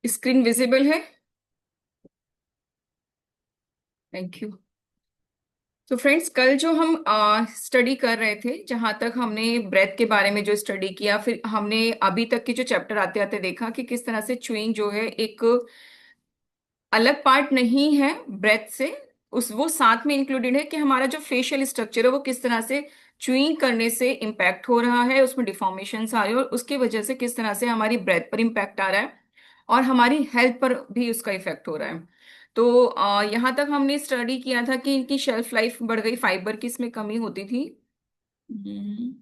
Screen visible है? Thank you. तो friends, कल जो हम स्टडी कर रहे थे, जहां तक हमने ब्रेथ के बारे में जो स्टडी किया, फिर हमने अभी तक के जो चैप्टर आते आते देखा कि किस तरह से च्यूइंग जो है एक अलग पार्ट नहीं है ब्रेथ से। उस वो साथ में इंक्लूडेड है कि हमारा जो फेशियल स्ट्रक्चर है वो किस तरह से च्यूइंग करने से इम्पैक्ट हो रहा है, उसमें डिफॉर्मेशंस आ रहे हैं और उसकी वजह से किस तरह से हमारी ब्रेथ पर इम्पैक्ट आ रहा है और हमारी हेल्थ पर भी उसका इफेक्ट हो रहा है। तो यहाँ तक हमने स्टडी किया था कि इनकी शेल्फ लाइफ बढ़ गई, फाइबर की इसमें कमी होती थी। हम्म।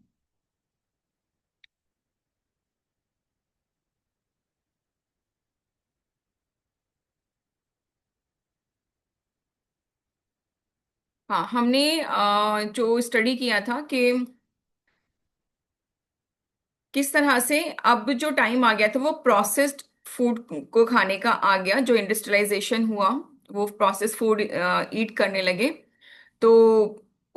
हाँ, हमने जो स्टडी किया था कि किस तरह से अब जो टाइम आ गया था वो प्रोसेस्ड फूड को खाने का आ गया, जो इंडस्ट्रियलाइजेशन हुआ, वो प्रोसेस्ड फूड ईट करने लगे। तो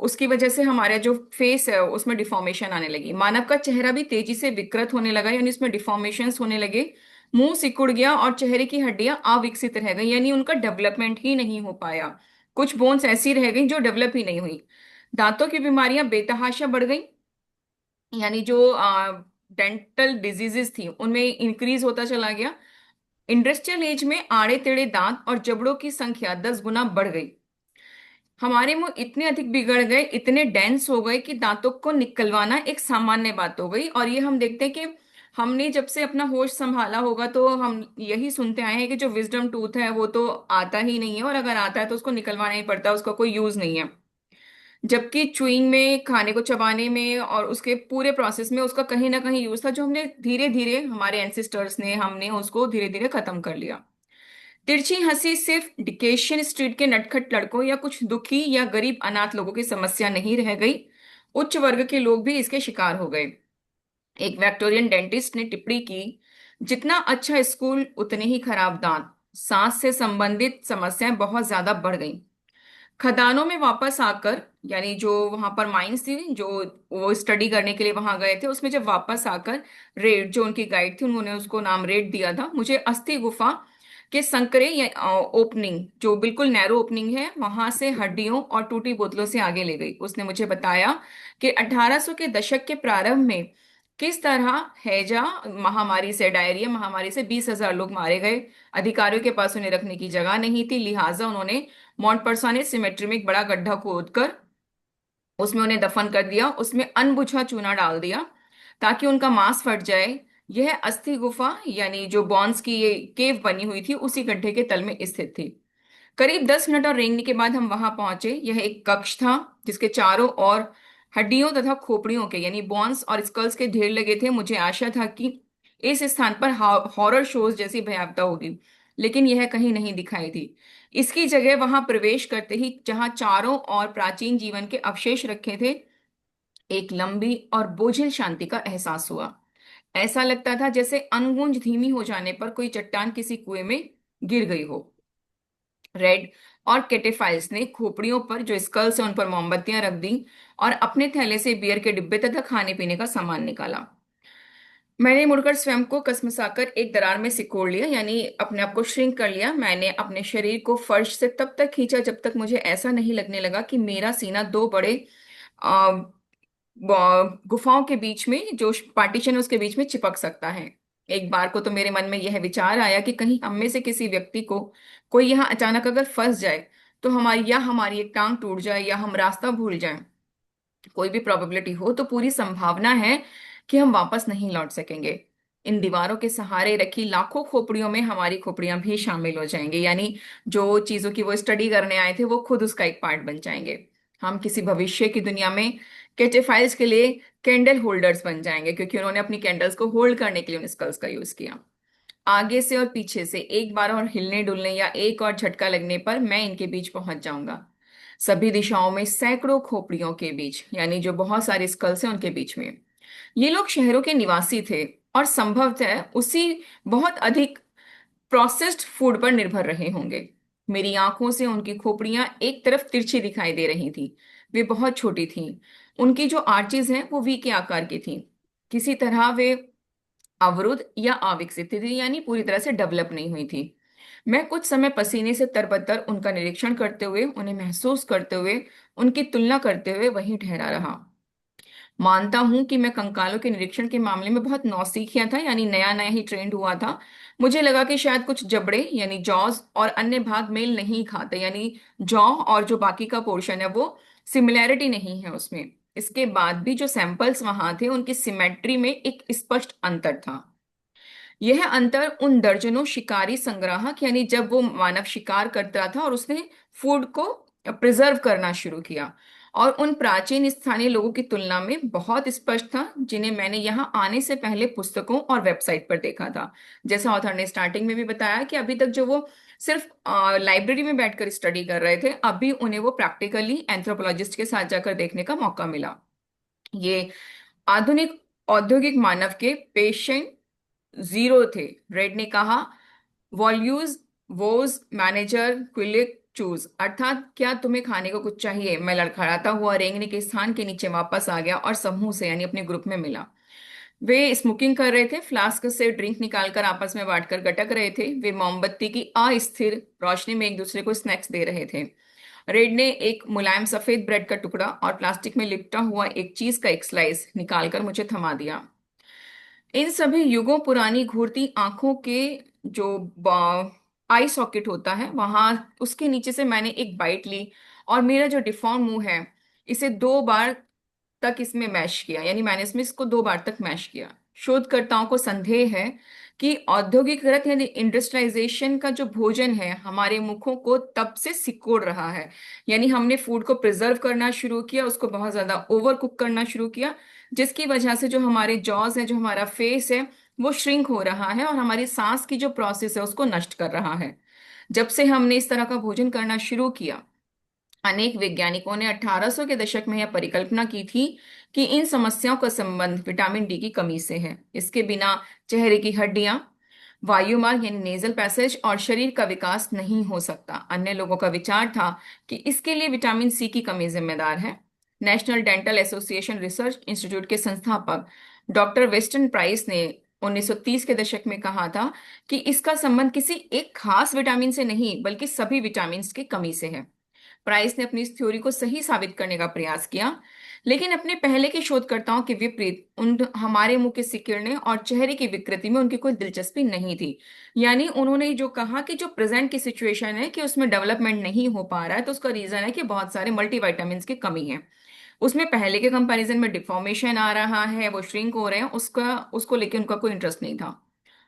उसकी वजह से हमारा जो फेस है उसमें डिफॉर्मेशन आने लगी, मानव का चेहरा भी तेजी से विकृत होने लगा, यानी उसमें डिफॉर्मेशंस होने लगे। मुंह सिकुड़ गया और चेहरे की हड्डियां अविकसित रह गई, यानी उनका डेवलपमेंट ही नहीं हो पाया। कुछ बोन्स ऐसी रह गई जो डेवलप ही नहीं हुई। दांतों की बीमारियां बेतहाशा बढ़ गई, यानी जो डेंटल डिजीजेस थी उनमें इंक्रीज होता चला गया। इंडस्ट्रियल एज में आड़े टेढ़े दांत और जबड़ों की संख्या 10 गुना बढ़ गई। हमारे मुंह इतने अधिक बिगड़ गए, इतने डेंस हो गए कि दांतों को निकलवाना एक सामान्य बात हो गई। और ये हम देखते हैं कि हमने जब से अपना होश संभाला होगा तो हम यही सुनते आए हैं कि जो विजडम टूथ है वो तो आता ही नहीं है, और अगर आता है तो उसको निकलवाना ही पड़ता है, उसका कोई यूज नहीं है। जबकि च्युइंग में, खाने को चबाने में और उसके पूरे प्रोसेस में उसका कहीं ना कहीं यूज था, जो हमने धीरे धीरे, हमारे एंसेस्टर्स ने, हमने उसको धीरे धीरे खत्म कर लिया। तिरछी हंसी सिर्फ डिकेशन स्ट्रीट के नटखट लड़कों या कुछ दुखी या गरीब अनाथ लोगों की समस्या नहीं रह गई, उच्च वर्ग के लोग भी इसके शिकार हो गए। एक विक्टोरियन डेंटिस्ट ने टिप्पणी की, जितना अच्छा स्कूल उतने ही खराब दांत। सांस से संबंधित समस्याएं बहुत ज्यादा बढ़ गई। खदानों में वापस आकर, यानी जो वहां पर माइंस थी, जो वो स्टडी करने के लिए वहां गए थे, उसमें जब वापस आकर रेड, जो उनकी गाइड थी, उन्होंने उसको नाम रेड दिया था, मुझे अस्थि गुफा के संकरे या ओपनिंग, जो बिल्कुल नैरो ओपनिंग है, वहां से हड्डियों और टूटी बोतलों से आगे ले गई। उसने मुझे बताया कि 1800 के दशक के प्रारंभ में किस तरह हैजा महामारी से, डायरिया महामारी से 20,000 लोग मारे गए। अधिकारियों के पास उन्हें रखने की जगह नहीं थी, लिहाजा उन्होंने मॉन्टपरसाने सिमेट्री में एक बड़ा गड्ढा खोदकर उसमें उन्हें दफन कर दिया, उसमें अनबुझा चूना डाल दिया ताकि उनका मांस फट जाए। यह अस्थि गुफा, यानी जो बॉन्स की ये केव बनी हुई थी, उसी गड्ढे के तल में स्थित थी। करीब 10 मिनट और रेंगने के बाद हम वहां पहुंचे। यह एक कक्ष था जिसके चारों ओर हड्डियों तथा खोपड़ियों के, यानी बॉन्स और स्कल्स के ढेर लगे थे। मुझे आशा था कि इस स्थान पर हॉरर शोज जैसी भयावता होगी, लेकिन यह कहीं नहीं दिखाई दी। इसकी जगह वहां प्रवेश करते ही, जहां चारों ओर प्राचीन जीवन के अवशेष रखे थे, एक लंबी और बोझिल शांति का एहसास हुआ। ऐसा लगता था जैसे अनगूंज धीमी हो जाने पर कोई चट्टान किसी कुएं में गिर गई हो। रेड और केटेफाइल्स ने खोपड़ियों पर जो स्कल्स है उन पर मोमबत्तियां रख दी और अपने थैले से बियर के डिब्बे तथा खाने पीने का सामान निकाला। मैंने मुड़कर स्वयं को कसमसाकर एक दरार में सिकोड़ लिया, यानी अपने आप को श्रिंक कर लिया। मैंने अपने शरीर को फर्श से तब तक खींचा जब तक मुझे ऐसा नहीं लगने लगा कि मेरा सीना दो बड़े आ, गुफाओं के बीच में, जो पार्टीशन है उसके बीच में चिपक सकता है। एक बार को तो मेरे मन में यह विचार आया कि कहीं हम में से किसी व्यक्ति को कोई यहाँ अचानक अगर फंस जाए तो हमारी एक टांग टूट जाए या हम रास्ता भूल जाएं, कोई भी प्रोबेबिलिटी हो, तो पूरी संभावना है कि हम वापस नहीं लौट सकेंगे। इन दीवारों के सहारे रखी लाखों खोपड़ियों में हमारी खोपड़ियां भी शामिल हो जाएंगी, यानी जो चीजों की वो स्टडी करने आए थे वो खुद उसका एक पार्ट बन जाएंगे। हम किसी भविष्य की दुनिया में कैटेफाइल्स के लिए कैंडल होल्डर्स बन जाएंगे, क्योंकि उन्होंने अपनी कैंडल्स को होल्ड करने के लिए उन स्कल्स का यूज किया। आगे से और पीछे से एक बार और हिलने डुलने या एक और झटका लगने पर मैं इनके बीच पहुंच जाऊंगा। सभी दिशाओं में सैकड़ों खोपड़ियों के बीच, यानी जो बहुत सारे स्कल्स हैं उनके बीच में, ये लोग शहरों के निवासी थे और संभवतः उसी बहुत अधिक प्रोसेस्ड फूड पर निर्भर रहे होंगे। मेरी आंखों से उनकी खोपड़ियां एक तरफ तिरछी दिखाई दे रही थी। वे बहुत छोटी थीं। उनकी जो आर्चीज हैं वो वी के आकार की थीं। किसी तरह वे अवरुद्ध या अविकसित थी, यानी पूरी तरह से डेवलप नहीं हुई थी। मैं कुछ समय पसीने से तरबतर उनका निरीक्षण करते हुए, उन्हें महसूस करते हुए, उनकी तुलना करते हुए वहीं ठहरा रहा। मानता हूं कि मैं कंकालों के निरीक्षण के मामले में बहुत नौसिखिया था, यानी नया नया ही ट्रेंड हुआ था। मुझे लगा कि शायद कुछ जबड़े यानी जॉज और अन्य भाग मेल नहीं खाते, यानी जॉ और जो बाकी का पोर्शन है वो सिमिलैरिटी नहीं है उसमें। इसके बाद भी जो सैंपल्स वहां थे उनकी सिमेट्री में एक स्पष्ट अंतर था। यह अंतर उन दर्जनों शिकारी संग्राहक, यानी जब वो मानव शिकार करता था और उसने फूड को प्रिजर्व करना शुरू किया, और उन प्राचीन स्थानीय लोगों की तुलना में बहुत स्पष्ट था, जिन्हें मैंने यहाँ आने से पहले पुस्तकों और वेबसाइट पर देखा था। जैसा ऑथर ने स्टार्टिंग में भी बताया कि अभी तक जो वो सिर्फ लाइब्रेरी में बैठकर स्टडी कर रहे थे, अभी उन्हें वो प्रैक्टिकली एंथ्रोपोलॉजिस्ट के साथ जाकर देखने का मौका मिला। ये आधुनिक औद्योगिक मानव के पेशेंट जीरो थे। रेड ने कहा, वॉल्यूज वोज मैनेजर क्विलिक चूज, अर्थात क्या तुम्हें खाने को कुछ चाहिए। मैं लड़खड़ाता हुआ रेंगने के स्थान के नीचे वापस आ गया और समूह से यानी अपने ग्रुप में मिला। वे स्मोकिंग कर रहे थे, फ्लास्क से ड्रिंक निकालकर आपस में बांटकर गटक रहे थे। वे मोमबत्ती की अस्थिर रोशनी में एक दूसरे को स्नैक्स दे रहे थे। रेड ने एक मुलायम सफेद ब्रेड का टुकड़ा और प्लास्टिक में लिपटा हुआ एक चीज का एक स्लाइस निकालकर मुझे थमा दिया। इन सभी युगों पुरानी घूरती आंखों के जो आई सॉकेट होता है वहां, उसके नीचे से मैंने एक बाइट ली और मेरा जो डिफॉर्म मुंह है, इसे 2 बार तक इसमें मैश किया, यानी मैंने इसमें इसको 2 बार तक मैश किया। शोधकर्ताओं को संदेह है कि औद्योगिकरण यानी इंडस्ट्रियलाइजेशन का जो भोजन है हमारे मुखों को तब से सिकोड़ रहा है। यानी हमने फूड को प्रिजर्व करना शुरू किया, उसको बहुत ज्यादा ओवर कुक करना शुरू किया, जिसकी वजह से जो हमारे जॉज है, जो हमारा फेस है, वो श्रिंक हो रहा है और हमारी सांस की जो प्रोसेस है उसको नष्ट कर रहा है। जब से हमने इस तरह का भोजन करना शुरू किया, अनेक वैज्ञानिकों ने 1800 के दशक में यह परिकल्पना की थी कि इन समस्याओं का संबंध विटामिन डी की कमी से है। इसके बिना चेहरे की हड्डियां, वायुमार्ग यानी नेजल पैसेज और शरीर का विकास नहीं हो सकता। अन्य लोगों का विचार था कि इसके लिए विटामिन सी की कमी जिम्मेदार है। National dental association research institute के संस्थापक डॉक्टर वेस्टन प्राइस ने 1930 के दशक में कहा था कि इसका संबंध किसी एक खास विटामिन से नहीं बल्कि सभी विटामिन की कमी से है। प्राइस ने अपनी इस थ्योरी को सही साबित करने का प्रयास किया, लेकिन अपने पहले के शोधकर्ताओं के विपरीत उन हमारे मुंह के सिकुड़ने और चेहरे की विकृति में उनकी कोई दिलचस्पी नहीं थी। यानी उन्होंने जो कहा कि जो प्रेजेंट की सिचुएशन है कि उसमें डेवलपमेंट नहीं हो पा रहा है, तो उसका रीजन है कि बहुत सारे मल्टीविटामिन्स की कमी है। उसमें पहले के कंपैरिजन में डिफॉर्मेशन आ रहा है, वो श्रिंक हो रहे हैं, उसका उसको लेके उनका कोई इंटरेस्ट नहीं था।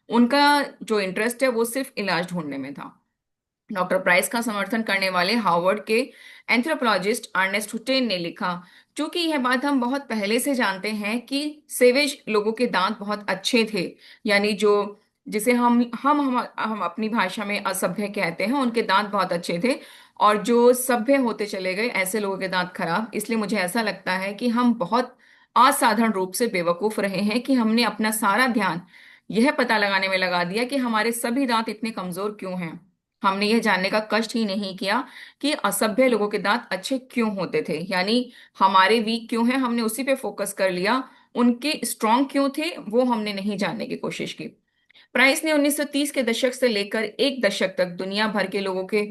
उनका जो इंटरेस्ट है वो सिर्फ इलाज ढूंढने में था। डॉक्टर प्राइस का समर्थन करने वाले हार्वर्ड के एंथ्रोपोलॉजिस्ट अर्नेस्ट हुटेन ने लिखा, चूंकि यह बात हम बहुत पहले से जानते हैं कि सेवेज लोगों के दांत बहुत अच्छे थे, यानी जो जिसे हम अपनी भाषा में असभ्य कहते हैं, उनके दांत बहुत अच्छे थे, और जो सभ्य होते चले गए ऐसे लोगों के दांत खराब। इसलिए मुझे ऐसा लगता है कि हम बहुत असाधारण रूप से बेवकूफ रहे हैं कि हमने अपना सारा ध्यान यह पता लगाने में लगा दिया कि हमारे सभी दांत इतने कमजोर क्यों हैं। हमने यह जानने का कष्ट ही नहीं किया कि असभ्य लोगों के दांत अच्छे क्यों होते थे, यानी हमारे वीक क्यों हैं, हमने उसी पे फोकस कर लिया। उनके स्ट्रांग क्यों थे वो हमने नहीं जानने की कोशिश की। प्राइस ने 1930 के दशक से लेकर एक दशक तक दुनिया भर के लोगों के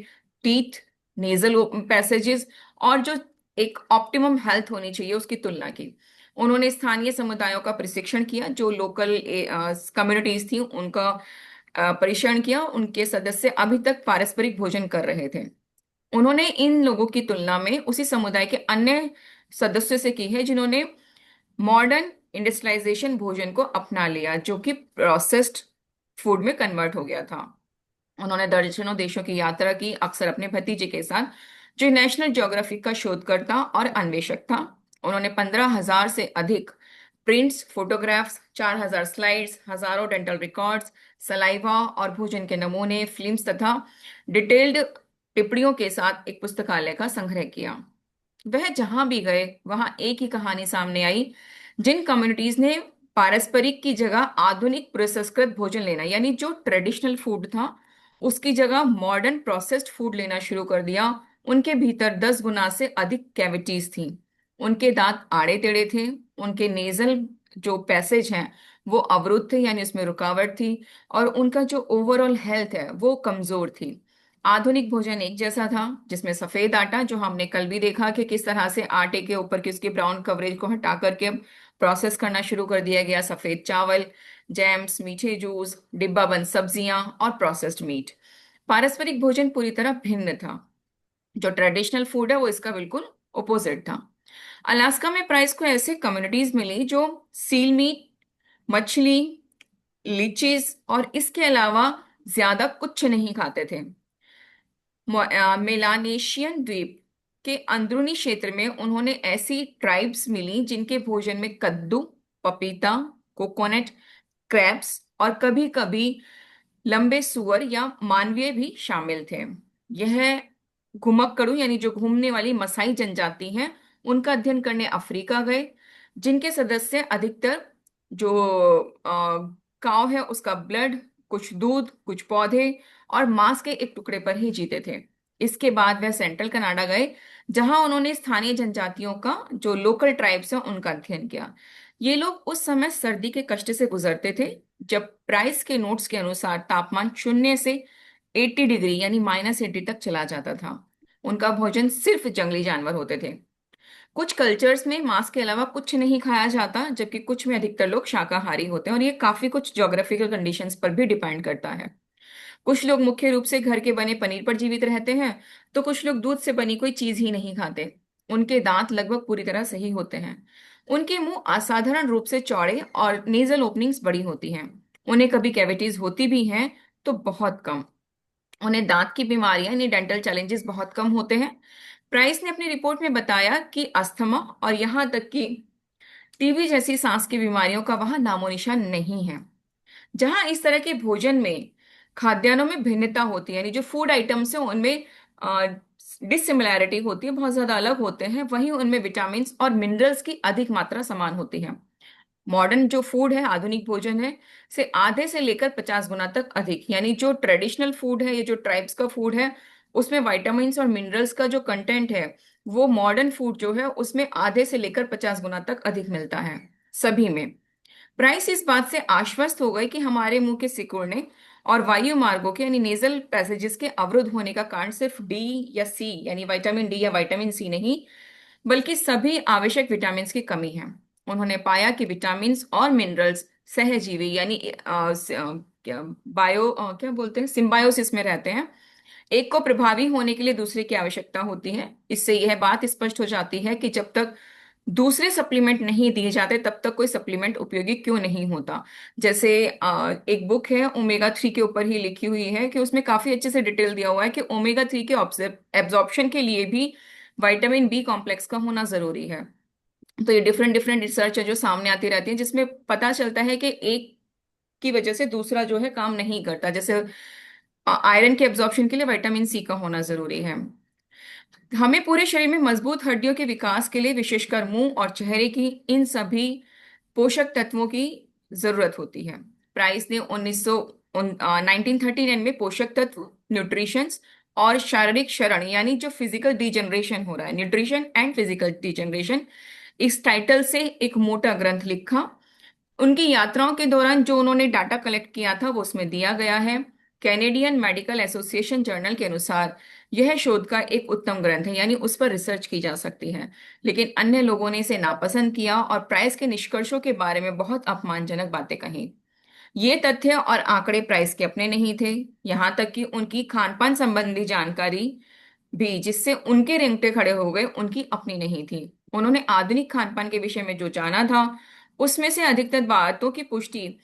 टीथ, नेजल पैसेजेस और जो एक ऑप्टिमम हेल्थ होनी चाहिए उसकी तुलना की। उन्होंने स्थानीय समुदायों का प्रशिक्षण किया, जो लोकल कम्युनिटीज थी उनका परीक्षण किया। उनके सदस्य अभी तक पारस्परिक भोजन कर रहे थे। उन्होंने इन लोगों की तुलना में उसी समुदाय के अन्य सदस्यों से की है जिन्होंने मॉडर्न इंडस्ट्रियलाइजेशन भोजन को अपना लिया, जो कि प्रोसेस्ड फूड में कन्वर्ट हो गया था। उन्होंने दर्जनों देशों की यात्रा की, अक्सर अपने भतीजे के साथ, जो नेशनल ज्योग्राफिक का शोधकर्ता और अन्वेषक था। उन्होंने 15,000 से अधिक प्रिंट्स, फोटोग्राफ्स, 4,000 स्लाइड्स, हजारों डेंटल रिकॉर्ड्स, सलाइवा और भोजन के नमूने, फिल्म्स तथा डिटेल्ड टिप्पणियों के साथ एक पुस्तकालय का संग्रह किया। वह जहां भी गए वहां एक ही कहानी सामने आई। जिन कम्युनिटीज ने पारस्परिक की जगह आधुनिक प्रसंस्कृत भोजन लेना, यानी जो ट्रेडिशनल फूड था उसकी जगह मॉडर्न प्रोसेस्ड फूड लेना शुरू कर दिया, उनके भीतर 10 गुना से अधिक कैविटीज थी। उनके दांत आड़े टेढ़े थे, उनके नेजल जो पैसेज हैं वो अवरुद्ध थे, यानी उसमें रुकावट थी। और उनका जो ओवरऑल हेल्थ है वो कमजोर थी। आधुनिक भोजन एक जैसा था, जिसमें सफेद आटा, जो हमने कल भी देखा कि किस तरह से आटे के ऊपर की उसकी ब्राउन कवरेज को हटा करके अब प्रोसेस करना शुरू कर दिया गया, सफेद चावल, जैम्स, मीठे जूस, डिब्बाबंद सब्जियां और प्रोसेस्ड मीट। पारस्परिक भोजन पूरी तरह भिन्न था। जो ट्रेडिशनल फूड है वो इसका बिल्कुल ओपोजिट था। अलास्का में प्राइस को ऐसे कम्युनिटीज मिली जो सील मीट, मछली, लीचीज और इसके अलावा ज्यादा कुछ नहीं खाते थे। मेलानेशियन द्वीप के अंदरूनी क्षेत्र में उन्होंने ऐसी ट्राइब्स मिली जिनके भोजन में कद्दू, पपीता, कोकोनट, क्रैब्स और कभी कभी लंबे सुअर या मानवीय भी शामिल थे। यह घुमक्कड़ू यानी जो घूमने वाली मसाई जनजाति हैं, उनका अध्ययन करने अफ्रीका गए, जिनके सदस्य अधिकतर जो काव है उसका ब्लड, कुछ दूध, कुछ पौधे और मांस के एक टुकड़े पर ही जीते थे। इसके बाद वह सेंट्रल कनाडा गए, जहां उन्होंने स्थानीय जनजातियों का, जो लोकल ट्राइब्स है, उनका अध्ययन किया। ये लोग उस समय सर्दी के कष्ट से गुजरते थे, जब प्राइस के नोट्स के अनुसार तापमान 0 से 80 डिग्री यानी -80 तक चला जाता था। उनका भोजन सिर्फ जंगली जानवर होते थे। कुछ कल्चर्स में मांस के अलावा कुछ नहीं खाया जाता, जबकि कुछ में अधिकतर लोग शाकाहारी होते हैं, और ये काफी कुछ ज्योग्राफिकल कंडीशंस पर भी डिपेंड करता है। कुछ लोग मुख्य रूप से घर के बने पनीर पर जीवित रहते हैं, तो कुछ लोग दूध से बनी कोई चीज ही नहीं खाते। उनके दांत लगभग पूरी तरह सही होते हैं। उनके मुंह असाधारण रूप से चौड़े और नेजल ओपनिंग्स बड़ी होती हैं। उन्हें कभी कैविटीज होती भी हैं, तो बहुत कम। उन्हें दांत की बीमारियां यानी डेंटल चैलेंजेस बहुत कम होते हैं। प्राइस ने अपनी रिपोर्ट में बताया कि अस्थमा और यहाँ तक कि टीबी जैसी सांस की बीमारियों का वहां नामो निशान नहीं है। जहां इस तरह के भोजन में खाद्यान्नों में भिन्नता होती है, यानी जो फूड आइटम्स है उनमें डिसिमिलैरिटी होती है, बहुत ज्यादा अलग होते हैं, वहीं उनमें विटामिन और मिनरल्स की अधिक मात्रा समान होती है। मॉडर्न जो फूड है, आधुनिक भोजन है, से आधे से लेकर 50 गुना तक अधिक, यानी जो ट्रेडिशनल फूड है, ये जो ट्राइब्स का फूड है, उसमें विटामिन्स और मिनरल्स का जो कंटेंट है, वो मॉडर्न फूड जो है उसमें आधे से लेकर 50 गुना तक अधिक मिलता है, सभी में। प्राइस इस बात से आश्वस्त हो गए कि हमारे मुंह के सिकुड़ने और वायु मार्गों के यानी नेजल पैसेजेस के अवरुद्ध होने का कारण सिर्फ डी या सी यानी विटामिन डी या विटामिन सी नहीं, बल्कि सभी आवश्यक विटामिन की कमी है। उन्होंने पाया कि विटामिन और मिनरल्स सहजीवी यानी क्या क्या बोलते हैं, सिम्बायोसिस में रहते हैं। एक को प्रभावी होने के लिए दूसरे की आवश्यकता होती है। इससे यह बात स्पष्ट हो जाती है कि जब तक दूसरे सप्लीमेंट नहीं दिए जाते, तब तक कोई सप्लीमेंट उपयोगी क्यों नहीं होता। जैसे एक बुक है ओमेगा 3 के ऊपर ही लिखी हुई है, कि उसमें काफी अच्छे से डिटेल दिया हुआ है कि ओमेगा 3 के एब्जॉर्प्शन के लिए भी विटामिन बी कॉम्प्लेक्स का होना जरूरी है। तो ये डिफरेंट डिफरेंट रिसर्च है जो सामने आती रहती है, जिसमें पता चलता है कि एक की वजह से दूसरा जो है काम नहीं करता। जैसे आयरन के एब्जॉर्प्शन के लिए विटामिन सी का होना जरूरी है। हमें पूरे शरीर में मजबूत हड्डियों के विकास के लिए विशेषकर मुंह और चेहरे की इन सभी पोषक तत्वों की जरूरत होती है। प्राइस ने 1939 में पोषक तत्व, न्यूट्रिशंस और शारीरिक क्षरण यानी जो फिजिकल डिजेनरेशन हो रहा है, न्यूट्रिशन एंड फिजिकल डिजेनरेशन, इस टाइटल से एक मोटा ग्रंथ लिखा। उनकी यात्राओं के दौरान जो उन्होंने डाटा कलेक्ट किया था वो उसमें दिया गया है। कैनेडियन मेडिकल एसोसिएशन जर्नल के अनुसार यह शोध का एक उत्तम ग्रंथ है, यानी उस पर रिसर्च की जा सकती है। लेकिन अन्य लोगों ने इसे नापसंद किया और प्राइस के निष्कर्षों के बारे में बहुत अपमानजनक बातें कही। ये तथ्य और आंकड़े प्राइस के अपने नहीं थे। यहाँ तक कि उनकी खान पान संबंधी जानकारी भी, जिससे उनके रेंगटे खड़े हो गए, उनकी अपनी नहीं थी। उन्होंने आधुनिक खान पान के विषय में जो जाना था, उसमें से अधिकतर बातों की पुष्टि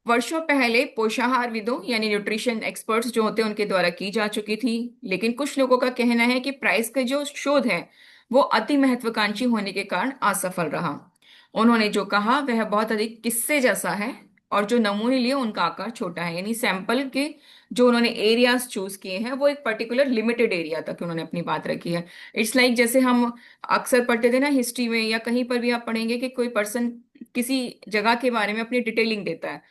वर्षों पहले पोषाहारविदों यानी न्यूट्रिशन एक्सपर्ट्स जो होते हैं उनके द्वारा की जा चुकी थी। लेकिन कुछ लोगों का कहना है कि प्राइस का जो शोध है वो अति महत्वाकांक्षी होने के कारण असफल रहा। उन्होंने जो कहा वह बहुत अधिक किस्से जैसा है, और जो नमूने लिए उनका आकार छोटा है, यानी सैंपल के जो उन्होंने एरियाज चूज किए हैं वो एक पर्टिकुलर लिमिटेड एरिया तक उन्होंने अपनी बात रखी है। इट्स लाइक जैसे हम अक्सर पढ़ते थे ना हिस्ट्री में, या कहीं पर भी आप पढ़ेंगे कि कोई पर्सन किसी जगह के बारे में अपनी डिटेलिंग देता है,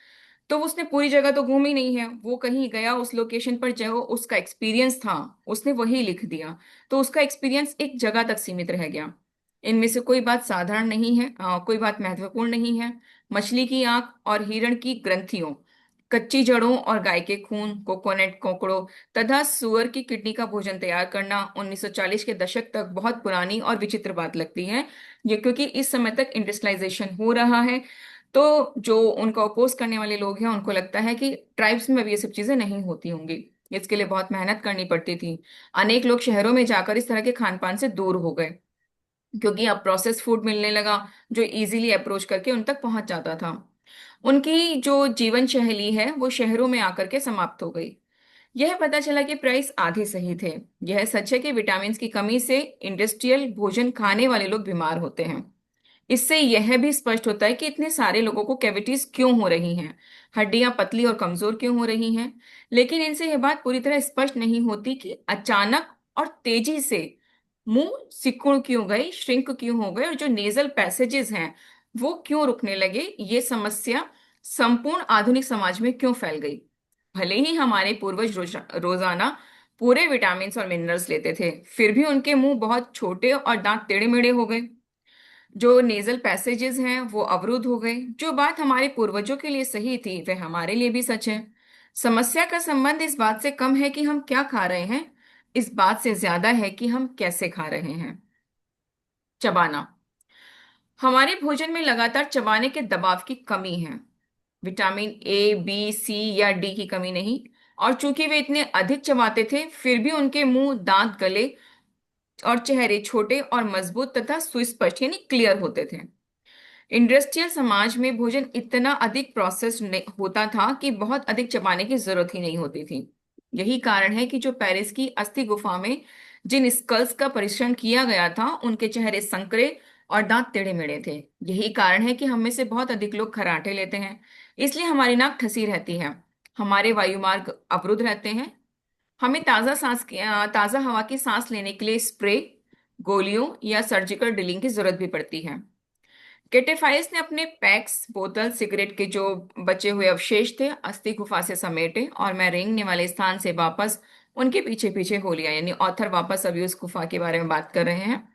तो उसने पूरी जगह तो घूमी नहीं है, वो कहीं गया उस लोकेशन पर, जो उसका एक्सपीरियंस था उसने वही लिख दिया। तो उसका एक्सपीरियंस एक जगह तक सीमित रह गया। इनमें से कोई बात साधारण नहीं है, कोई बात महत्वपूर्ण नहीं है। मछली की आंख और हिरण की ग्रंथियों, कच्ची जड़ों और गाय के खून, कोकोनट कोकड़ों तथा सुअर की किडनी का भोजन तैयार करना 1940 के दशक तक बहुत पुरानी और विचित्र बात लगती है। ये क्योंकि इस समय तक इंडस्ट्रियलाइजेशन हो रहा है, तो जो उनका अपोज करने वाले लोग हैं उनको लगता है कि ट्राइब्स में अब ये सब चीजें नहीं होती होंगी। इसके लिए बहुत मेहनत करनी पड़ती थी। अनेक लोग शहरों में जाकर इस तरह के खान पान से दूर हो गए, क्योंकि अब प्रोसेस फूड मिलने लगा जो इजीली अप्रोच करके उन तक पहुंच जाता था। उनकी जो जीवन शैली है वो शहरों में आकर के समाप्त हो गई। यह पता चला कि प्राइस आधे सही थे। यह सच है कि विटामिन की कमी से इंडस्ट्रियल भोजन खाने वाले लोग बीमार होते हैं। इससे यह भी स्पष्ट होता है कि इतने सारे लोगों को कैविटीज क्यों हो रही हैं, हड्डियां पतली और कमजोर क्यों हो रही हैं। लेकिन इनसे यह बात पूरी तरह स्पष्ट नहीं होती कि अचानक और तेजी से मुंह सिकुड़ क्यों गए, श्रिंक क्यों हो गए, और जो नेजल पैसेजेस हैं वो क्यों रुकने लगे। ये समस्या संपूर्ण आधुनिक समाज में क्यों फैल गई। भले ही हमारे पूर्वज रोजाना पूरे विटामिन और मिनरल्स लेते थे, फिर भी उनके मुंह बहुत छोटे और दांत टेढ़े मेढ़े हो गए। जो नेजल पैसेजेस हैं वो अवरुद्ध हो गए। जो बात हमारे पूर्वजों के लिए सही थी वह हमारे लिए भी सच है। समस्या का संबंध इस बात से कम है कि हम क्या खा रहे हैं, इस बात से ज्यादा है कि हम कैसे खा रहे हैं। चबाना। हमारे भोजन में लगातार चबाने के दबाव की कमी है। विटामिन ए, बी, सी या डी की कमी नहीं। और चूंकि वे इतने अधिक चबाते थे, फिर भी उनके मुंह, दांत, गले और चेहरे छोटे और मजबूत तथा सुस्पष्ट यानी क्लियर होते थे। इंडस्ट्रियल समाज में भोजन इतना अधिक प्रोसेस्ड होता था कि बहुत अधिक चबाने की जरूरत ही नहीं होती थी। यही कारण है कि जो पेरिस की अस्थि गुफा में जिन स्कल्स का परीक्षण किया गया था उनके चेहरे संकरे और दांत टेढ़े मेढ़े थे। यही कारण है कि हम में से बहुत अधिक लोग खर्राटे लेते हैं, इसलिए हमारी नाक ठसी रहती है, हमारे वायुमार्ग अवरुद्ध रहते हैं। हमें ताजा हवा की सांस लेने के लिए स्प्रे, गोलियों या सर्जिकल ड्रिलिंग की जरूरत भी पड़ती है। केटेफाइस ने अपने पैक्स, बोतल, सिगरेट के जो बचे हुए अवशेष थे अस्थि गुफा से समेटे, और मैं रेंगने वाले स्थान से वापस उनके पीछे पीछे हो लिया। यानी ऑथर वापस अभी उस गुफा के बारे में बात कर रहे हैं।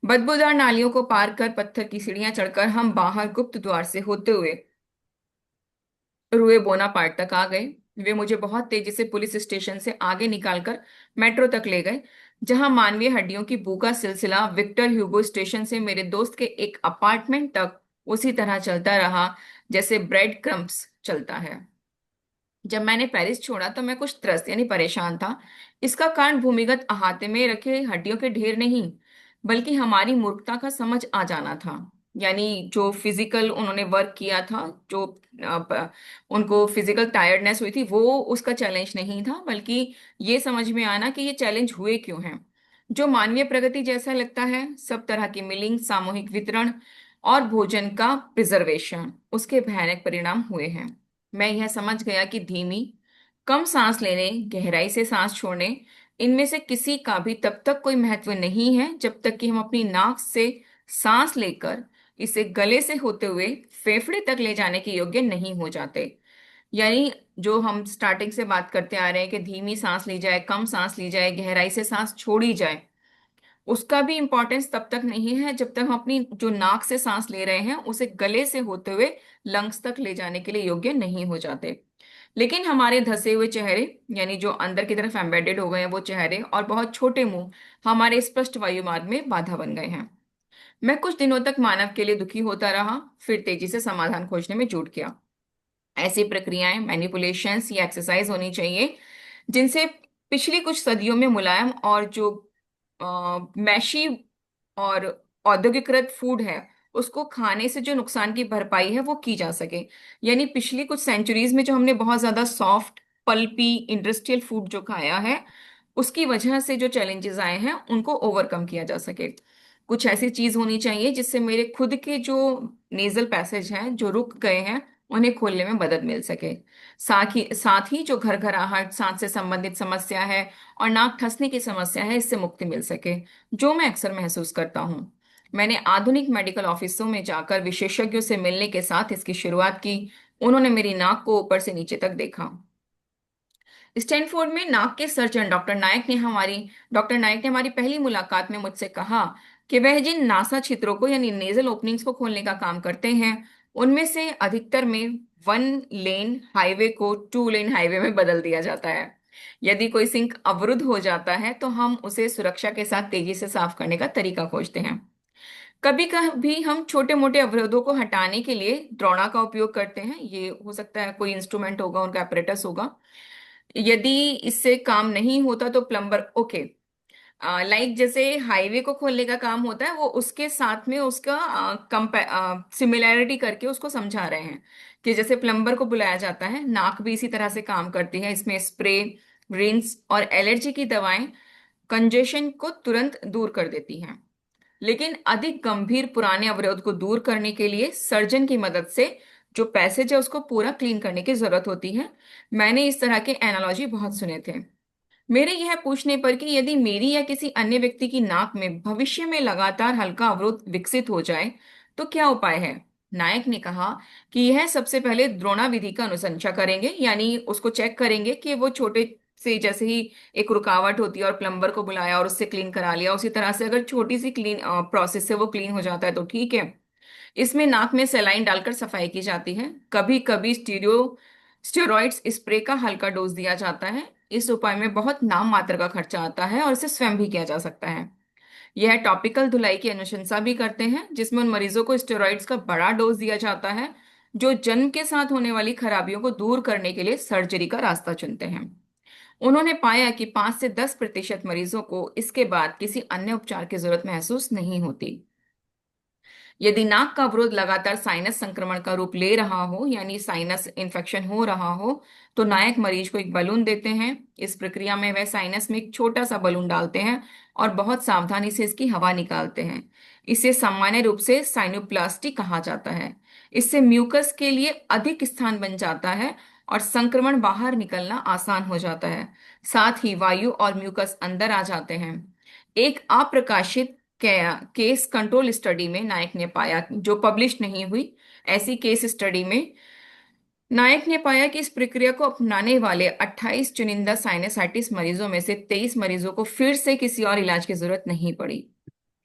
बदबूदार नालियों को पार कर, पत्थर की सीढ़ियां चढ़कर हम बाहर गुप्त द्वार से होते हुए रुए बोनापार्ट तक आ गए। वे मुझे बहुत तेजी से पुलिस स्टेशन से आगे निकालकर मेट्रो तक ले गए, जहां मानवीय हड्डियों की बू का सिलसिला विक्टर ह्यूगो स्टेशन से मेरे दोस्त के एक अपार्टमेंट तक उसी तरह चलता रहा जैसे ब्रेड क्रम्स चलता है। जब मैंने पेरिस छोड़ा तो मैं कुछ त्रस्त यानी परेशान था। इसका कारण भूमिगत अहाते में रखे हड्डियों के ढेर नहीं, बल्कि हमारी मूर्खता का समझ आ जाना था। यानी जो फिजिकल उन्होंने वर्क किया था, जो उनको फिजिकल टायर्डनेस हुई थी, वो उसका चैलेंज नहीं था, बल्कि ये समझ में आना कि ये चैलेंज हुए क्यों हैं। जो मानवीय प्रगति जैसा लगता है, सब तरह की मिलिंग, सामूहिक वितरण और भोजन का प्रिजर्वेशन, उसके भयानक परिणाम हुए हैं। मैं यह समझ गया कि धीमी, कम सांस लेने, गहराई से सांस छोड़ने, इनमें से किसी का भी तब तक कोई महत्व नहीं है जब तक कि हम अपनी नाक से सांस लेकर इसे गले से होते हुए फेफड़े तक ले जाने के योग्य नहीं हो जाते। यानी जो हम स्टार्टिंग से बात करते आ रहे हैं कि धीमी सांस ली जाए, कम सांस ली जाए, गहराई से सांस छोड़ी जाए, उसका भी इंपॉर्टेंस तब तक नहीं है जब तक हम अपनी जो नाक से सांस ले रहे हैं उसे गले से होते हुए लंग्स तक ले जाने के लिए योग्य नहीं हो जाते। लेकिन हमारे धसे हुए चेहरे, यानी जो अंदर की तरफ एम्बेडेड हो गए हैं वो चेहरे, और बहुत छोटे मुंह हमारे स्पष्ट वायु मार्ग में बाधा बन गए हैं। मैं कुछ दिनों तक मानव के लिए दुखी होता रहा, फिर तेजी से समाधान खोजने में जुट गया। ऐसी प्रक्रियाएं, मैनिपुलेशंस या एक्सरसाइज होनी चाहिए जिनसे पिछली कुछ सदियों में मुलायम और जो मैशी और औद्योगिकृत फूड है उसको खाने से जो नुकसान की भरपाई है वो की जा सके। यानी पिछली कुछ सेंचुरीज में जो हमने बहुत ज्यादा सॉफ्ट, पल्पी, इंडस्ट्रियल फूड जो खाया है, उसकी वजह से जो चैलेंजेस आए हैं उनको ओवरकम किया जा सके। कुछ ऐसी चीज होनी चाहिए जिससे मेरे खुद के जो नेजल पैसेज हैं जो रुक गए हैं उन्हें खोलने में मदद मिल सके। साथ ही जो घरघराहट, सांस से संबंधित समस्या है और नाक ठसने की समस्या है, इससे मुक्ति मिल सके, जो मैं अक्सर महसूस करता हूँ। मैंने आधुनिक मेडिकल ऑफिसों में जाकर विशेषज्ञों से मिलने के साथ इसकी शुरुआत की। उन्होंने मेरी नाक को ऊपर से नीचे तक देखा। स्टैनफोर्ड में नाक के सर्जन डॉक्टर नायक ने हमारी पहली मुलाकात में मुझसे कहा कि वह जिन नासा छिद्रों को यानी नेजल ओपनिंग्स को खोलने का काम करते हैं उनमें से अधिकतर में 1 लेन हाईवे को 2 लेन हाईवे में बदल दिया जाता है। यदि कोई सिंक अवरुद्ध हो जाता है तो हम उसे सुरक्षा के साथ तेजी से साफ करने का तरीका खोजते हैं। कभी कभी हम छोटे मोटे अवरोधों को हटाने के लिए द्रोणा का उपयोग करते हैं। ये हो सकता है कोई इंस्ट्रूमेंट होगा, उनका apparatus होगा। यदि इससे काम नहीं होता तो प्लम्बर, ओके, लाइक जैसे हाईवे को खोलने का काम होता है, वो उसके साथ में उसका सिमिलैरिटी करके उसको समझा रहे हैं कि जैसे प्लम्बर को बुलाया जाता है, नाक भी इसी तरह से काम करती है। इसमें स्प्रे, रिंस और एलर्जी की दवाएं कंजेशन को तुरंत दूर कर देती हैं। लेकिन अधिक गंभीर पुराने अवरोध को दूर करने के लिए सर्जन की मदद से जो पैसेज है उसको पूरा क्लीन करने की जरूरत होती है। मैंने इस तरह के एनालॉजी बहुत सुने थे। मेरे यह पूछने पर कि यदि मेरी या किसी अन्य व्यक्ति की नाक में भविष्य में लगातार हल्का अवरोध विकसित हो जाए तो क्या उपाय है, नायक ने कहा कि यह सबसे पहले द्रोणा विधि का अनुशंसा करेंगे, यानी उसको चेक करेंगे कि वो छोटे से, जैसे ही एक रुकावट होती है और प्लम्बर को बुलाया और उससे क्लीन करा लिया, उसी तरह से अगर छोटी सी क्लीन प्रोसेस से वो क्लीन हो जाता है तो ठीक है। इसमें नाक में सेलाइन डालकर सफाई की जाती है। कभी कभी स्टेरॉइड्स स्प्रे का हल्का डोज दिया जाता है। इस उपाय में बहुत नाम मात्र का खर्चा आता है और इसे स्वयं भी किया जा सकता है। यह टॉपिकल धुलाई की अनुशंसा भी करते हैं, जिसमें उन मरीजों को स्टेरॉइड्स का बड़ा डोज दिया जाता है जो जन्म के साथ होने वाली खराबियों को दूर करने के लिए सर्जरी का रास्ता चुनते हैं। उन्होंने पाया कि 5 से 10% मरीजों को इसके बाद किसी अन्य उपचार की जरूरत महसूस नहीं होती। यदि नाक का अवरोध लगातार साइनस संक्रमण का रूप ले रहा हो, यानी साइनस इन्फेक्शन हो रहा हो, तो नायक मरीज को एक बलून देते हैं। इस प्रक्रिया में वह साइनस में एक छोटा सा बलून डालते हैं और बहुत सावधानी से इसकी हवा निकालते हैं। इसे सामान्य रूप से साइनोप्लास्टी कहा जाता है। इससे म्यूकस के लिए अधिक स्थान बन जाता है और संक्रमण बाहर निकलना आसान हो जाता है। साथ ही वायु और म्यूकस अंदर आ जाते हैं। एक अप्रकाशित केस कंट्रोल स्टडी में नायक ने पाया, जो पब्लिश नहीं हुई, ऐसी केस स्टडी में नायक ने पाया कि इस प्रक्रिया को अपनाने वाले 28 चुनिंदा साइनसाइटिस मरीजों में से 23 मरीजों को फिर से किसी और इलाज की जरूरत नहीं पड़ी।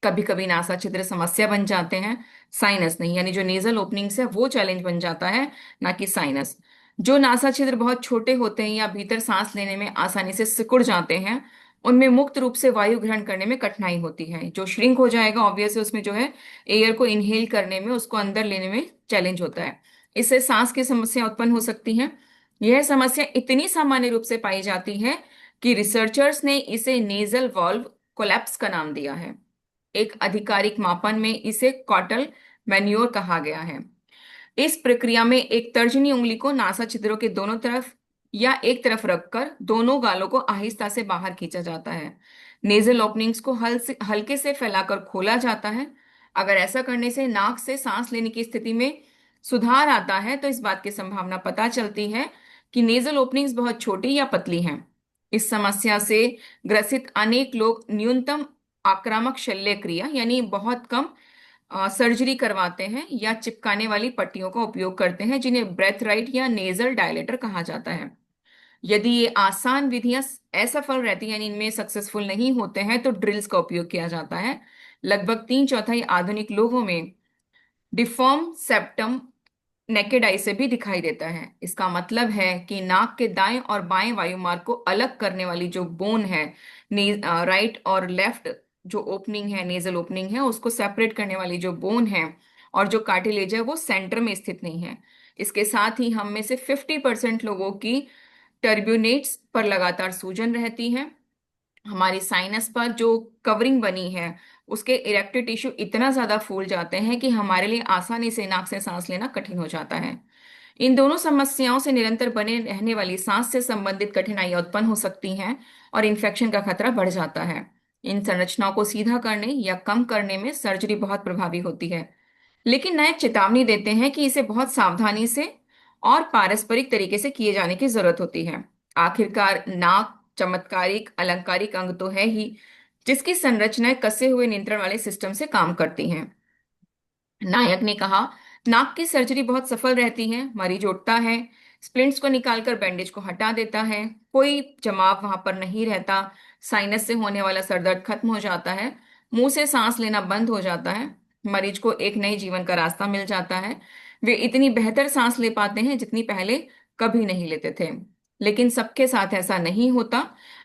कभी कभी नासा छिद्र समस्या बन जाते हैं, साइनस नहीं, यानी जो नेजल ओपनिंग्स है वो चैलेंज बन जाता है, ना कि साइनस। जो नासा छिद्र बहुत छोटे होते हैं या भीतर सांस लेने में आसानी से सिकुड़ जाते हैं, उनमें मुक्त रूप से वायु ग्रहण करने में कठिनाई होती है। जो श्रिंक हो जाएगा, ऑब्वियसली उसमें जो है एयर को इनहेल करने में, उसको अंदर लेने में चैलेंज होता है। इससे सांस की समस्या उत्पन्न हो सकती है। यह समस्या इतनी सामान्य रूप से पाई जाती है कि रिसर्चर्स ने इसे नेजल वॉल्व कोलैप्स का नाम दिया है। एक आधिकारिक मापन में इसे कॉटल मैन्योर कहा गया है। इस प्रक्रिया में एक तर्जनी उंगली को नासा छिद्रों के दोनों तरफ या एक तरफ रखकर दोनों गालों को आहिस्ता से बाहर खींचा जाता है। नेजल ओपनिंग्स को हल्के से फैलाकर खोला जाता है। अगर ऐसा करने से नाक से सांस लेने की स्थिति में सुधार आता है तो इस बात की संभावना पता चलती है कि नेजल ओपनिंग्स बहुत छोटी या पतली हैं। इस समस्या से ग्रसित अनेक लोग न्यूनतम आक्रामक शल्य क्रिया, यानी बहुत कम सर्जरी करवाते हैं या चिपकाने वाली पट्टियों का उपयोग करते हैं, जिन्हें ब्रेथ राइट या नेजल डायलेटर कहा जाता है। यदि ये आसान विधियां असफल रहती हैं, यानी इनमें सक्सेसफुल नहीं होते हैं, तो ड्रिल्स का उपयोग किया जाता है। लगभग 3/4 आधुनिक लोगों में डिफॉर्म सेप्टम नेकेड आई से भी दिखाई देता है। इसका मतलब है कि नाक के दाएं और बाएं वायुमार्ग को अलग करने वाली जो बोन है, राइट और लेफ्ट, जो ओपनिंग है, नेजल ओपनिंग है, उसको सेपरेट करने वाली जो बोन है और जो कार्टिलेज है, वो सेंटर में स्थित नहीं है। इसके साथ ही हम में से 50% लोगों की टर्ब्यूनेट्स पर लगातार सूजन रहती है। हमारी साइनस पर जो कवरिंग बनी है, उसके इरेक्टेड टिश्यू इतना ज्यादा फूल जाते हैं कि हमारे लिए आसानी से नाक से सांस लेना कठिन हो जाता है। इन दोनों समस्याओं से निरंतर बने रहने वाली सांस से संबंधित कठिनाइयां उत्पन्न हो सकती हैं और इन्फेक्शन का खतरा बढ़ जाता है। इन संरचनाओं को सीधा करने या कम करने में सर्जरी बहुत प्रभावी होती है, लेकिन नायक चेतावनी देते हैं कि इसे बहुत सावधानी से और पारस्परिक तरीके से किए जाने की जरूरत होती है। आखिरकार नाक चमत्कारिक अलंकारिक अंग तो है ही, जिसकी संरचनाएं कसे हुए नियंत्रण वाले सिस्टम से काम करती हैं। नायक ने कहा, नाक की सर्जरी बहुत सफल रहती है। मरीज उठता है, स्प्लिंट्स को निकालकर बैंडेज को हटा देता है, कोई जमाव वहां पर नहीं रहता, साइनस से होने वाला सरदर्द खत्म हो जाता है, मुंह से सांस लेना बंद हो जाता है, मरीज को एक नए जीवन का रास्ता मिल जाता है। वे इतनी बेहतर सांस ले पाते हैं जितनी पहले कभी नहीं लेते थे। लेकिन सबके साथ ऐसा नहीं होता।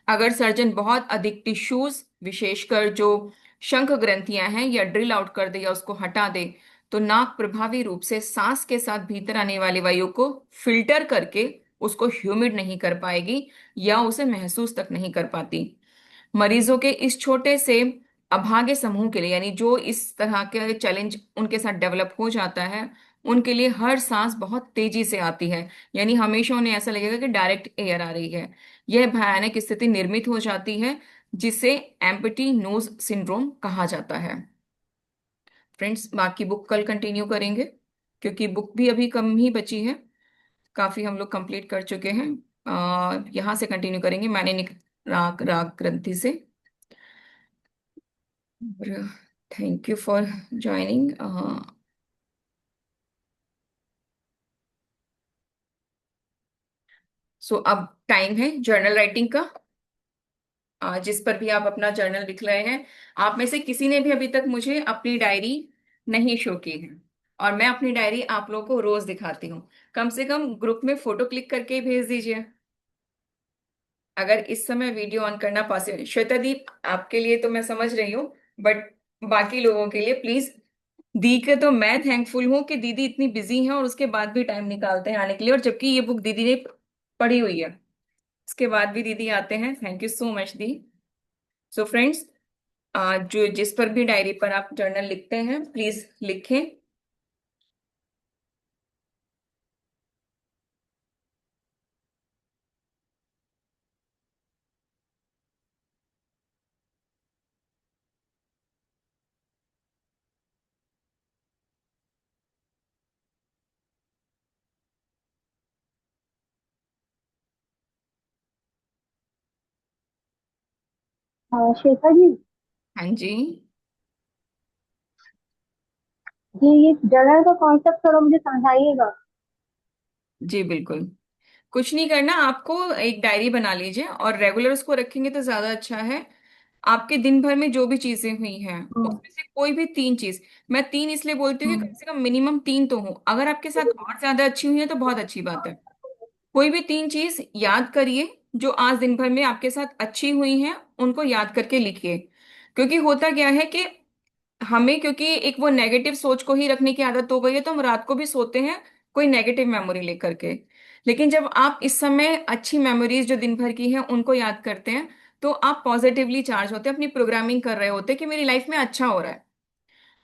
अगर सर्जन बहुत अधिक टिश्यूज, विशेषकर जो शंख ग्रंथियां हैं, या ड्रिल आउट कर दे या उसको हटा दे, तो नाक प्रभावी रूप से सांस के साथ भीतर आने वाली वायु को फिल्टर करके उसको ह्यूमिड नहीं कर पाएगी, या उसे महसूस तक नहीं कर पाती। मरीजों के इस छोटे से अभागे समूह के लिए, यानी जो इस तरह के चैलेंज उनके साथ डेवलप हो जाता है, उनके लिए हर सांस बहुत तेजी से आती है। यानी हमेशा उन्हें ऐसा लगेगा कि डायरेक्ट एयर आ रही है। यह भयानक स्थिति निर्मित हो जाती है, जिसे एम्पटी नोज सिंड्रोम कहा जाता है। फ्रेंड्स, बाकी बुक कल कंटिन्यू करेंगे, क्योंकि बुक भी अभी कम ही बची है। काफी हम लोग कंप्लीट कर चुके हैं। यहाँ से कंटिन्यू करेंगे, मैंने राग राग ग्रंथि से। Thank you for joining. So अब टाइम है जर्नल राइटिंग का, जिस पर भी आप अपना जर्नल लिख रहे हैं। आप में से किसी ने भी अभी तक मुझे अपनी डायरी नहीं शो की है, और मैं अपनी डायरी आप लोगों को रोज दिखाती हूँ। कम से कम ग्रुप में फोटो क्लिक करके ही भेज दीजिए, अगर इस समय वीडियो ऑन करना पॉसिबल। श्वेता दी, आपके लिए तो मैं समझ रही हूँ, बट बाकी लोगों के लिए प्लीज। दी के तो मैं थैंकफुल हूँ कि दीदी इतनी बिजी हैं और उसके बाद भी टाइम निकालते हैं आने के लिए, और जबकि ये बुक दीदी ने पढ़ी हुई है, उसके बाद भी दीदी आते हैं। Thank you so much the. So friends, जो जिस पर भी डायरी पर आप जर्नल लिखते हैं, प्लीज लिखें। हाँ श्वेता जी। हाँ जी। ये जर्नल का कॉन्सेप्ट थोड़ा मुझे समझाइएगा। जी बिल्कुल। कुछ नहीं करना, आपको एक डायरी बना लीजिए और रेगुलर उसको रखेंगे तो ज्यादा अच्छा है। आपके दिन भर में जो भी चीजें हुई हैं, हम्म। उसमें से कोई भी तीन चीज, मैं तीन इसलिए बोलती हूँ कि हम्म। कम से कम मिनिमम तीन तो हो। अगर आपके साथ और ज्यादा अच्छी हुई है तो बहुत अच्छी बात है। कोई भी तीन चीज याद करिए जो आज दिन भर में आपके साथ अच्छी हुई हैं, उनको याद करके लिखिए। क्योंकि होता क्या है कि हमें, क्योंकि एक वो नेगेटिव सोच को ही रखने की आदत हो गई है, तो हम रात को भी सोते हैं कोई नेगेटिव मेमोरी लेकर के। लेकिन जब आप इस समय अच्छी मेमोरीज जो दिन भर की हैं उनको याद करते हैं, तो आप पॉजिटिवली चार्ज होते हैं, अपनी प्रोग्रामिंग कर रहे होते हैं कि मेरी लाइफ में अच्छा हो रहा है।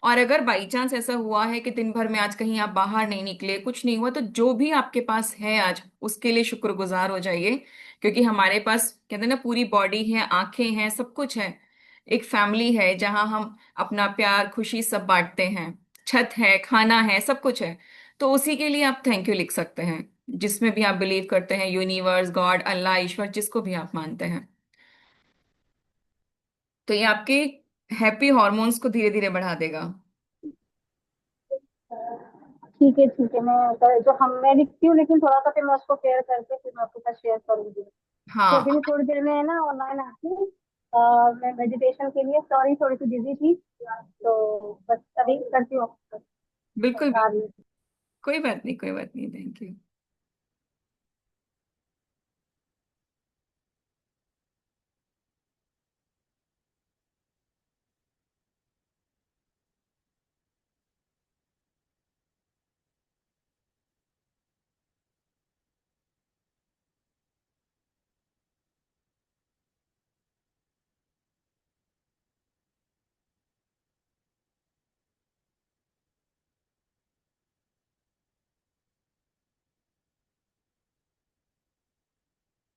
और अगर बाई चांस ऐसा हुआ है कि दिन भर में आज कहीं आप बाहर नहीं निकले, कुछ नहीं हुआ, तो जो भी आपके पास है आज, उसके लिए शुक्रगुजार हो जाइए। क्योंकि हमारे पास, कहते हैं ना, पूरी बॉडी है, आंखें हैं, सब कुछ है। एक फैमिली है जहां हम अपना प्यार खुशी सब बांटते हैं। छत है, खाना है, सब कुछ है। तो उसी के लिए आप थैंक यू लिख सकते हैं, जिसमें भी आप बिलीव करते हैं, यूनिवर्स, गॉड, अल्लाह, ईश्वर, जिसको भी आप मानते हैं। तो ये आपके हैप्पी हॉर्मोन्स को धीरे धीरे बढ़ा देगा। ठीक है ठीक है, जो हम मैं लिखती हूँ, लेकिन थोड़ा सा फिर मैं उसको शेयर करके फिर मैं आपके साथ शेयर करूंगी। तो अभी हाँ मैं थोड़ी देर में है ना ऑनलाइन आती हूँ। मैं मेडिटेशन के लिए, सॉरी थोड़ी सी बिजी थी, तो बस अभी करती हूँ। बिल्कुल आ बिल्कुल। रही हूँ। कोई बात नहीं, कोई बात नहीं, थैंक यू।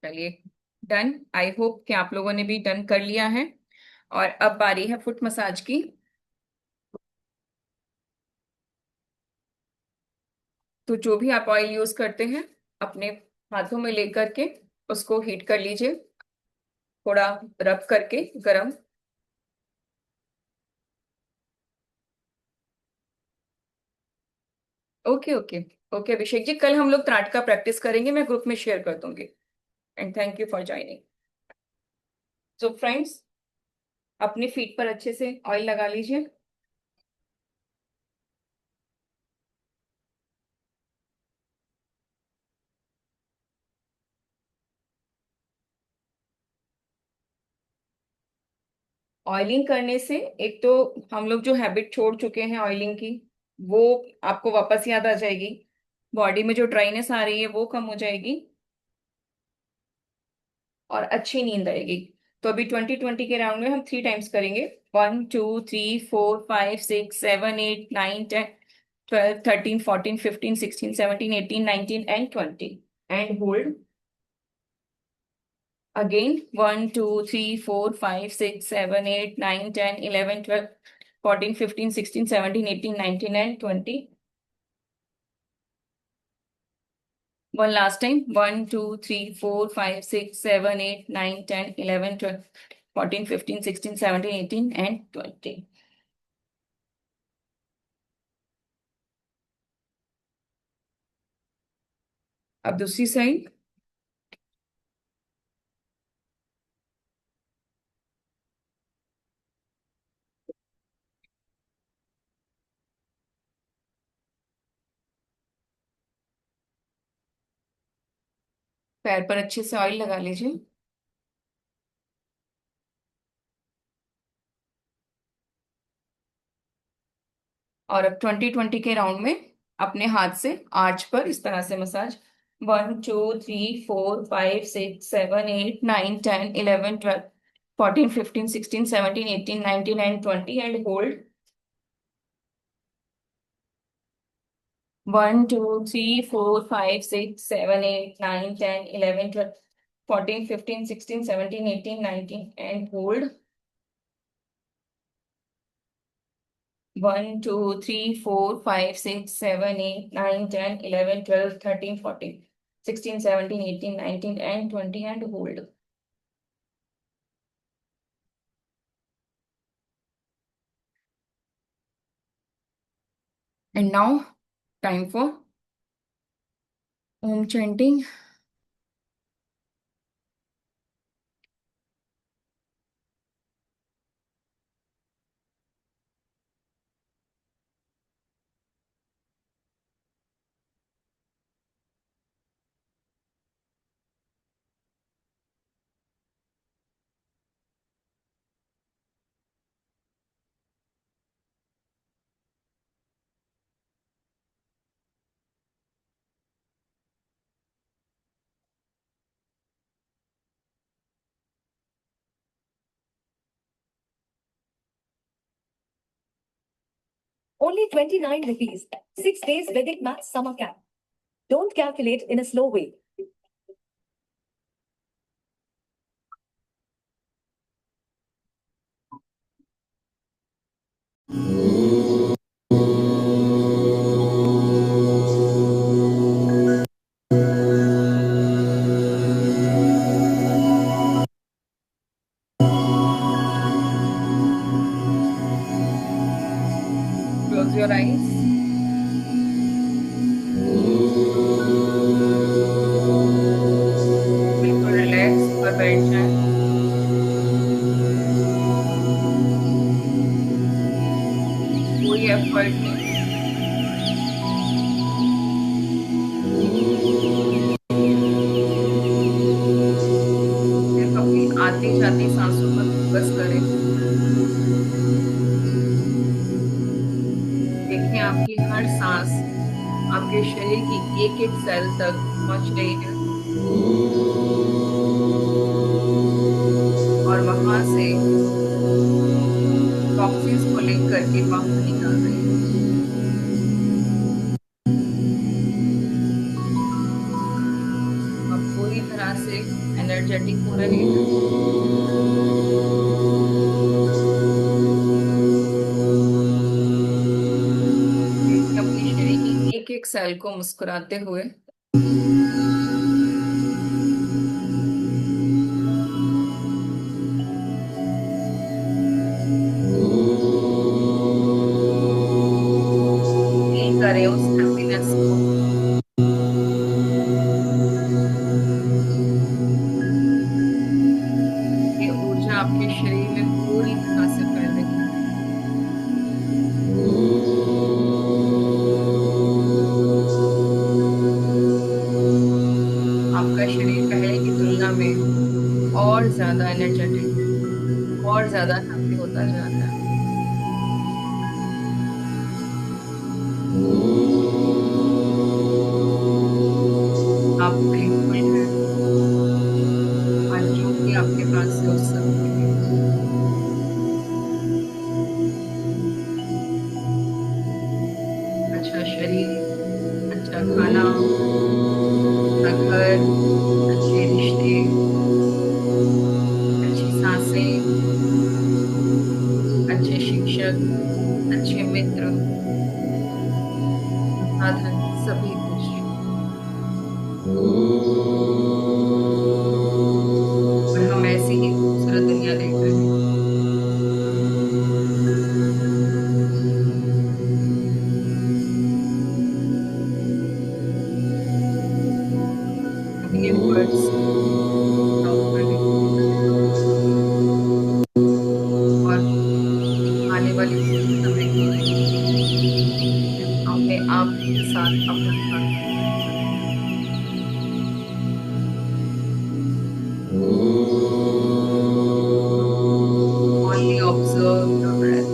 चलिए, डन। आई होप कि आप लोगों ने भी डन कर लिया है। और अब बारी है फुट मसाज की। तो जो भी आप ऑयल यूज करते हैं, अपने हाथों में लेकर के उसको हीट कर लीजिए, थोड़ा रब करके गरम। Okay okay. Okay Abhishek ji, कल हम लोग त्राट का प्रैक्टिस करेंगे, मैं ग्रुप में शेयर कर दूंगी। And thank you for joining. So friends, अपने फीट पर अच्छे से ऑयल लगा लीजिए। ऑयलिंग करने से एक तो हम लोग जो हैबिट छोड़ चुके हैं ऑयलिंग की, वो आपको वापस याद आ जाएगी। बॉडी में जो ड्राइनेस आ रही है वो कम हो जाएगी, और अच्छी नींद आएगी। तो अभी 20-20 के राउंड में हम 3 टाइम्स करेंगे। 1 2 3 4 5 6 7 8 9 10 12 13 14 15 16 17 18 19 and hold. Again, 1 2 3 4 5 6 7 8 9 10 11 12 13 14 15 16 17 18 19 20. One last time. 1 2 3 4 5 6 7 8 9 10 11 12 14 15 16 17 18 and 20. अब दूसरी साइड। पैर पर अच्छे से ऑयल लगा लीजिए। और अब 20-20 के राउंड में अपने हाथ से आर्च पर इस तरह से massage. 1 2 3 4 5 6 7 8 9 10 11 12 14 15 16 17 18 19 and 20 and hold। 1 2 3 4 5 6 7 8 9 10 11 12 14 15 16 17 18 19 and hold। 1 2 3 4 5 6 7 8 9 10 11 12 13 14 16 17 18 19 and hold। And now, time for Om chanting। Only 29 rupees. 6 days Vedic Maths Summer Camp. Don't calculate in a slow way. Close your eyes। बिल्कुल relax पर बैठ जाएं। कोई effort नहीं। सिर्फ अपनी आती जाती सांसों पर फोकस करें। देखें आपकी हर सांस आपके शरीर की एक एक सेल तक पहुंच रही है, और वहां से टॉक्सिन्स को लिंक करके बाहर निकाल रही है। अब पूरी तरह से एनर्जेटिक हो रहे हैं। देखिए अपनी शरीर की एक एक सेल को मुस्कुराते हुए। फील करें उस हैप्पीनेस को। ये ऊर्जा आपके शरीर में पूरी तरह से फैल रही है। आपका शरीर पहले की तुलना में और ज्यादा एनर्जेटिक है। और ज्यादा हैप्पी होता जाता है। आप थैंकफुल हैं आज जो भी आपके पास है उस सब के लिए। अच्छा शरीर, अच्छा खाना, अच्छा घर, अच्छे रिश्ते, अच्छी सांसें, अच्छे शिक्षक, अच्छे मित्र, साधन, सभी कुछ। और हम ऐसी ही खूबसूरत दुनिया देख रहे हैं। ये वर्ड्स और आने वाले समय के लिए अपने आप के साथ अपना साथ only observe your breath.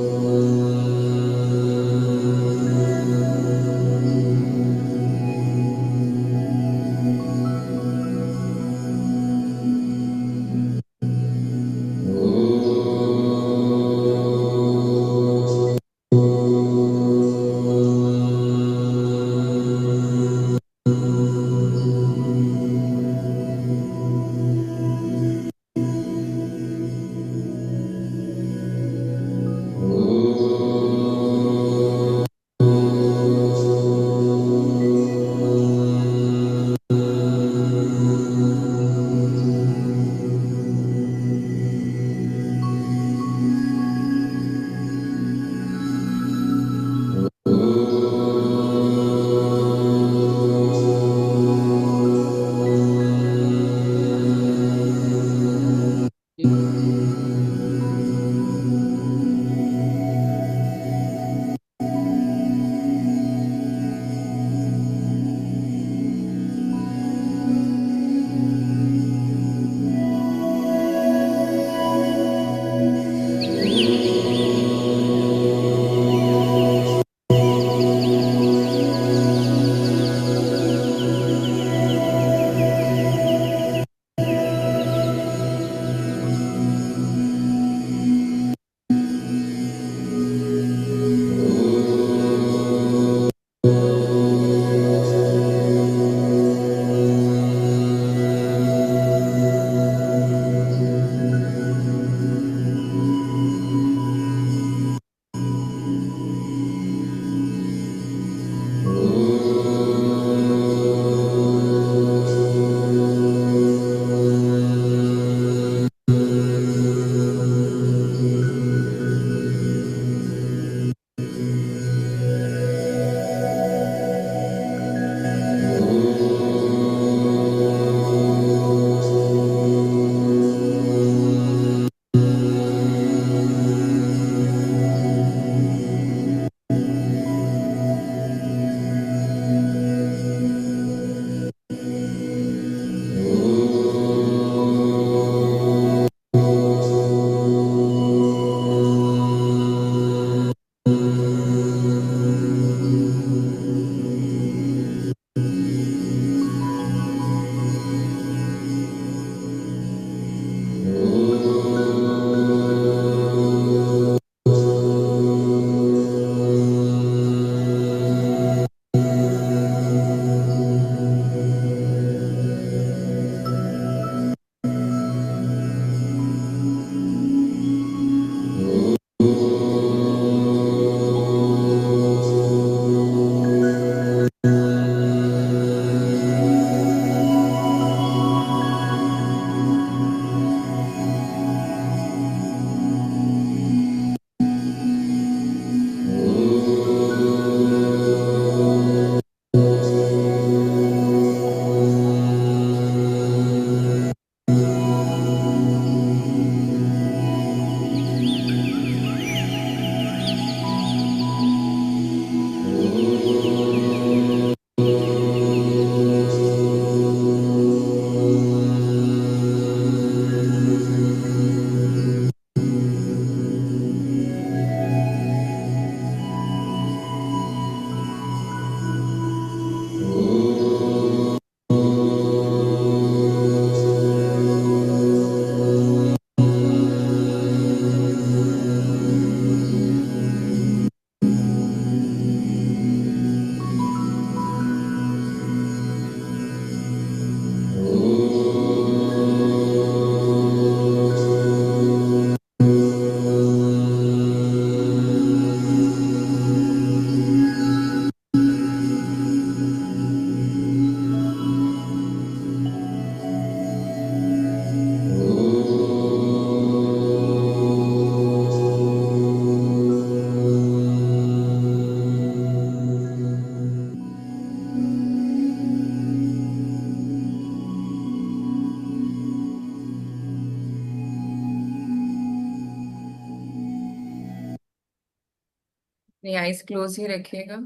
नहीं, आइज क्लोज ही रखिएगा।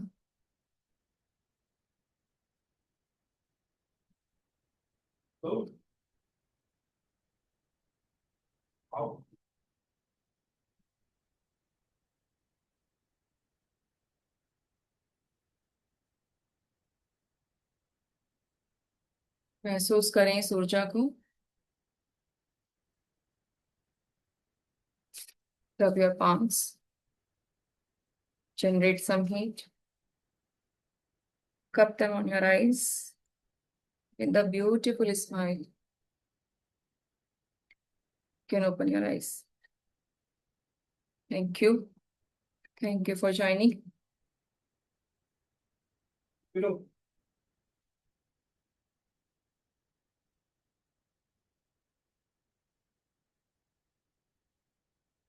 महसूस करें इस ऊर्जा को। Rub your palms. Generate some heat. Cup them on your eyes with a beautiful smile. You can open your eyes. Thank you. Thank you for joining.